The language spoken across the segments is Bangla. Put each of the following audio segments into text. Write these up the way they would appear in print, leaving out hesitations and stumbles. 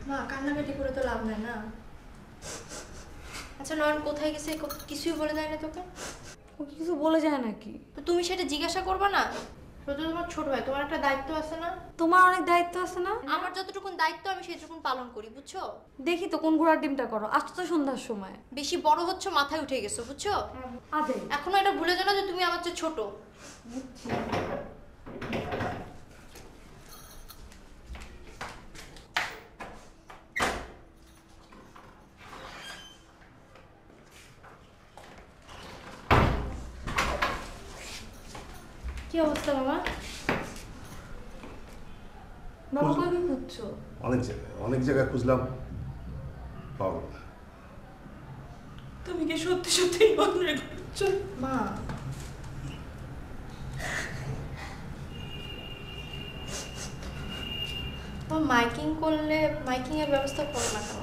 মা কান্নাকাটি করে তো লাভ নাই না। আচ্ছা নয়ন কোথায় গেছে কিছুই বলে যায় না তোকে? ও কিছু বলে যায় নাকি? তো তুমি সেটা জিজ্ঞাসা করবা না? শুধু তোমার ছোট ভাই, তোমার একটা দায়িত্ব আছে না? তোমার অনেক দায়িত্ব আছে না? আমার যতটুকু দায়িত্ব আমি সেটুকু পালন করি, বুঝছো? দেখি তো কোন ঘোড়ার ডিমটা করো, আজ তো সন্ধ্যার সময়। বেশি বড় হচ্ছ, মাথায় উঠে গেছো, বুঝছো? আদে এখনো এটা ভুলে যাও না যে তুমি আমার চেয়ে ছোট। কি অবস্থা বাবা? বাবা কই কি খুঁজছো? অনেক জায়গায় খুঁজলাম, পাবো না। তুমি কি সত্যি সত্যি মনে করছো? মা মাইকিং করলে মাইকিং এর ব্যবস্থা করো না কেন?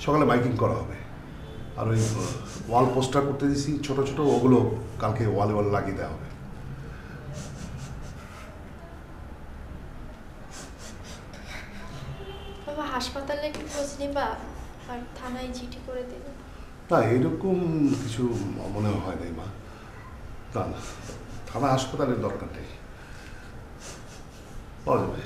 সকালে মাইকিং করা হবে, আর ওই ওয়াল পোস্টার করতে দিছি ছোট ছোট, ওগুলো কালকে ওয়ালে লাগিয়ে দেওয়া হবে। বাবা হাসপাতালে একটু খোঁজ নিবা আর থানায় জিটি করে দেবে। না এরকম কিছু মনে হয় নাই মা। না না, থানা হাসপাতালের দরকার নেই, পাওয়া যাবে।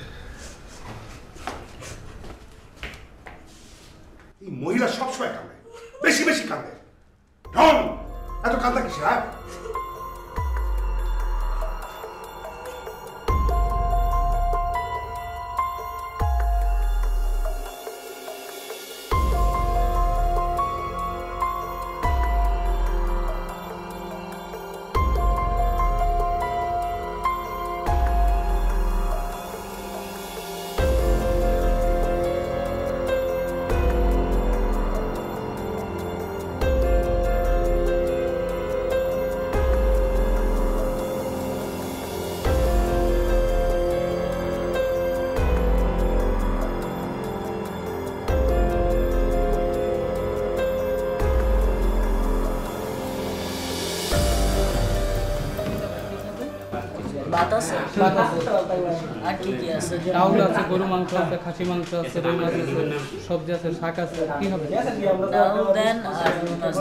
এই মহিলা সবসময় কাঁদে, বেশি বেশি কাঁদে। ঢং, এত কাঁদা কিসে? হ্যাঁ আর কি কি আছে? চাউল আছে, গরু মাংস আছে, খাসি মাংস আছে, রুই মাছ আছে, সবজি আছে, শাক আছে। কি হবে? চাউল দেন আর মাছ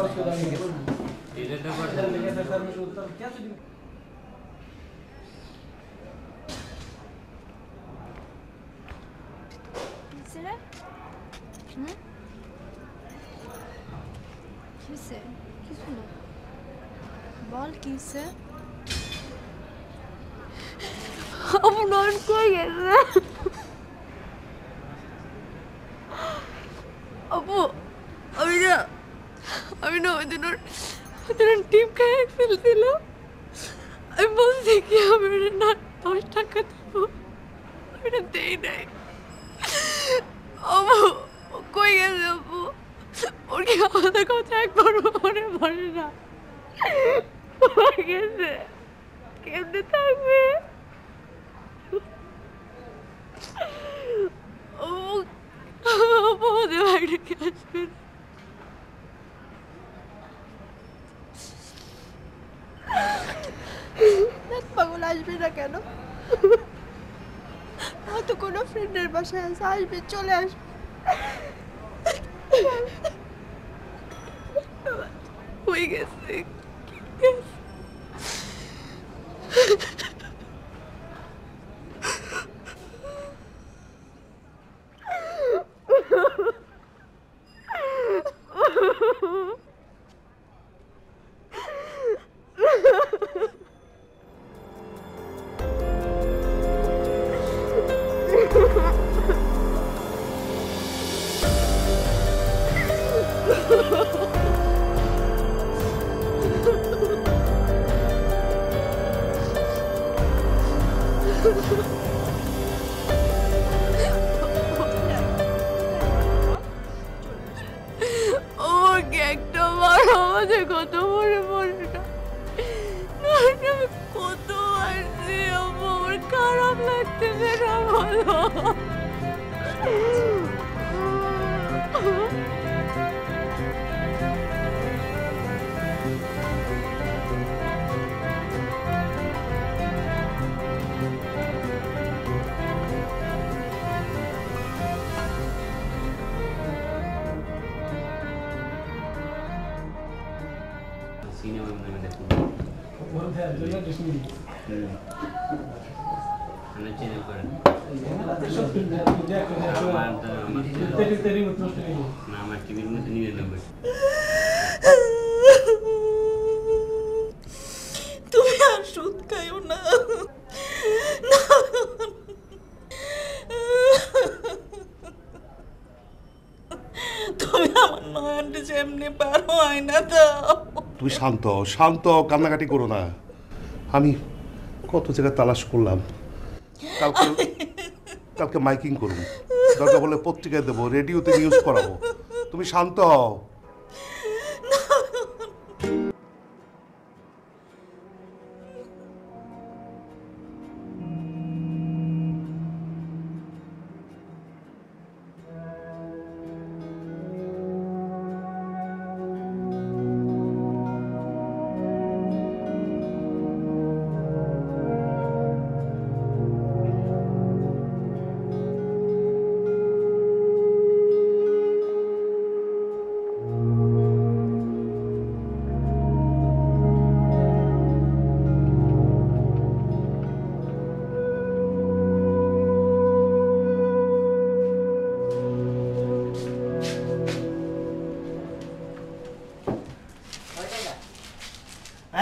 বল কিসে? আমার নয়ন কই গেছে? আপু আমি না ওই দিন টিপ খাইয়ে ফেলছিল। আমি বলছি কি আমি না 10 টাকা দেবো, আমি না দেই নাই। আপু কই গেছে? আপু ওর কি আমাদের কথা একবারও মনে পড়ে না? গেছে, কেমনে থাকবে? আমাদের বাড়িতে আসবে পাগল আসবে না কেন? হয়তো কোনো ফ্রেন্ডের বাসায় আছে, আসবে, চলে আসবে। হয়ে গেছে। আমাকে একটা তুমি আর সুদ খাইও না। তুমি আমার নয়নটা যেমনি পারো আয়না দাও। তুমি শান্ত হও, শান্ত হও, কান্নাকাটি করো না। আমি কত জায়গায় তালাশ করলাম, কালকে মাইকিং করবো, দরকার বলে পত্রিকায় দেবো, রেডিওতে নিউজ করাবো। তুমি শান্ত হও।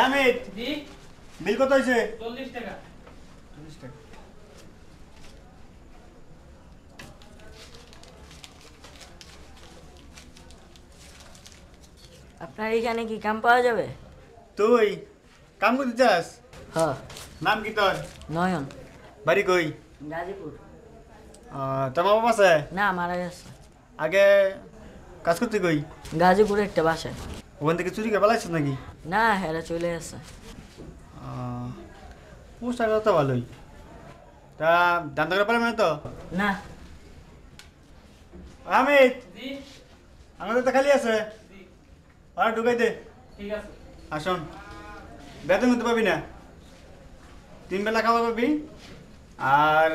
আহমেদ, জি বিল কত হয়েছে? 40 টাকা। আপনার এখানে কি কাম পাওয়া যাবে? তুই কাম করতে চাস? হ। নাম কি তোর? নয়ন। বাড়ি কই? গাজীপুর। তোর মা বাবা আছে? না, মারা গেছে। আগে কাজ করতে কই? গাজীপুরে একটা বাসায়। ওখান থেকে চুরি করে পালাইছিস নাকি? না, হেরা চলে গেছে। পোস্টার তো ভালোই। তা জানতে করে পারবে না তো? না। আহমেদ, জি আমাদের তো খালি আছে, আর ঢুকাই দে। ঠিক আছে। আসুন, বেতন করতে পাবি না, 3 বেলা খাওয়া পাবি, আর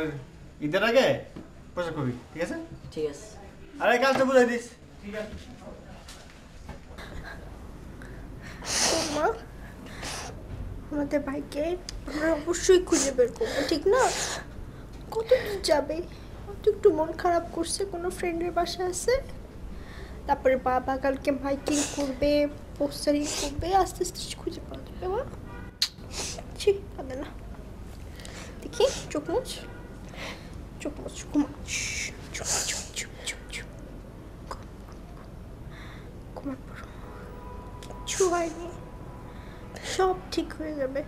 ঈদের আগে পোশাক পাবি, ঠিক আছে? ঠিক আছে। আর এই কাজটা বুঝাই দিস। ঠিক আছে। মা, আমাদের ভাইকে আমরা অবশ্যই খুঁজে বের করবো, ঠিক না? কত দূর যাবে? হয়তো একটু মন খারাপ করছে, কোনো ফ্রেন্ডের বাসা আছে, তারপরে বাবা কালকে মাইকিং করবে, পোস্টারিং করবে, আস্তে আস্তে খুঁজে পাওয়া যাবে। মা ঠিক কাঁদে না, দেখি চোখ মুছ, চোখ মুছ, ঘুমা, চুপ চুপ চুপ চুপ চুপ, ঘুমা পড়ো, কিচ্ছু হয়নি, সব ঠিক হয়ে যাবে।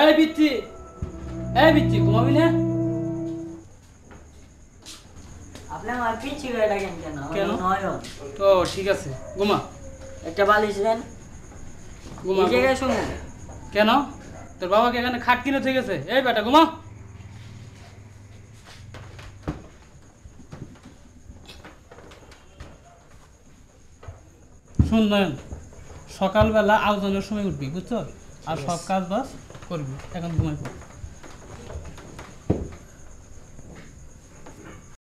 এই বিচ্ছি, এই বিচ্ছি, ঘুমাবি না? আপনি আমার পিচ্ছি করে ডাকেন কেন? কেন? নয়ন। ও ঠিক আছে, ঘুমা একটা বালিশ দেন। ঘুমা। এই জায়গায় শুনুন। কেন? তোর বাবাকে এখানে খাট কিনে থেকে গেছে? এই বেটা ঘুমা। শুন নয়ন, সকালবেলা আউজনের সময় উঠবি, বুঝছো? আর সব কাজ বাজ করবি, এখন ঘুমাই পড়।